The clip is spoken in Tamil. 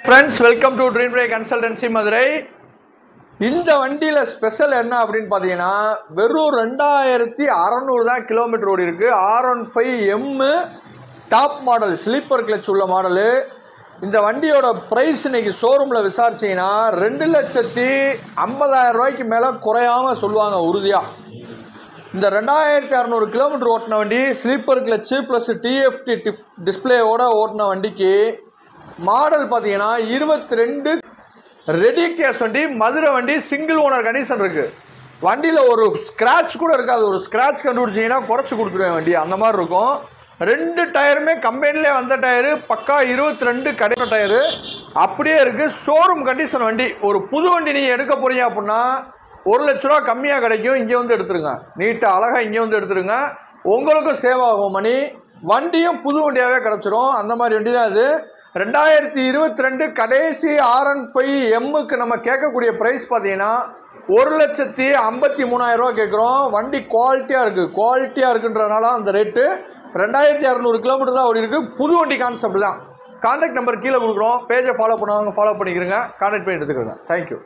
Friends, welcome to Dream Break Consultancy Madurai. இந்த வண்டியில ஸ்பெஷல் என்ன அப்படினு பாத்தீங்கன்னா வெறும் 2600 தான் கிலோமீட்டர் ஓடி இருக்கு. R15M top model sleeper clutch உள்ள மாடல். இந்த வண்டியோட பிரைஸ் இன்னைக்கு ஷோரூம்ல விசாரிச்சீங்கன்னா 2,50,000 ரூபாய்க்கு மேல குறையாம சொல்லுவாங்க உறுதியா. இந்த 2600 கிலோமீட்டர் ஓட்டின வண்டி ஸ்லீப்பர் கிளட்ச் பிளஸ் TFT டிஸ்பிளேயோட ஓட்டின வண்டிக்கு மாடல் பார்த்தீங்கன்னா 22 ரெடி கேஷ் வண்டி, மதுரை வண்டி, சிங்கிள் ஓனர் கண்டிஷன் இருக்கு. வண்டியில் ஒரு ஸ்க்ராட்ச் கூட இருக்காது. ஒரு ஸ்க்ராட்ச் கண்டுபிடிச்சிங்கன்னா குறைச்சி கொடுத்துருவேன் வண்டி, அந்த மாதிரி இருக்கும். 2 டயருமே கம்பெனிலே வந்த டயரு, பக்கா 22 கடை டயரு அப்படியே இருக்கு. ஷோரூம் கண்டிஷன் வண்டி. ஒரு புது வண்டி நீங்கள் எடுக்க போறீங்க அப்படின்னா 1 லட்ச ரூபா கம்மியாக கிடைக்கும். இங்கே வந்து எடுத்துருங்க, நீட்டாக அழகாக இங்கே வந்து எடுத்துருங்க. உங்களுக்கும் சேவ் ஆகும் மணி. வண்டியும் புது வண்டியாகவே கிடச்சிரும். அந்த மாதிரி வண்டி தான் இது. 2022 கடைசி R15Mக்கு நம்ம கேட்கக்கூடிய ப்ரைஸ் பார்த்தீங்கன்னா 1,53,000 ரூபா கேட்குறோம். வண்டி குவாலிட்டியாக இருக்குது. குவாலிட்டியாக இருக்குன்றதுனால அந்த ரேட்டு. 2600 கிலோமீட்டர் தான் ஓடி இருக்குது. புது வண்டி கான்செப்ட் தான். கான்டாக்ட் நம்பர் கீழே கொடுக்குறோம். பேஜை ஃபாலோ பண்ணுவாங்க, ஃபாலோ பண்ணிக்கிறங்க. கான்டாக்ட் பண்ணி எடுத்துக்கிறேங்க. தேங்க்யூ.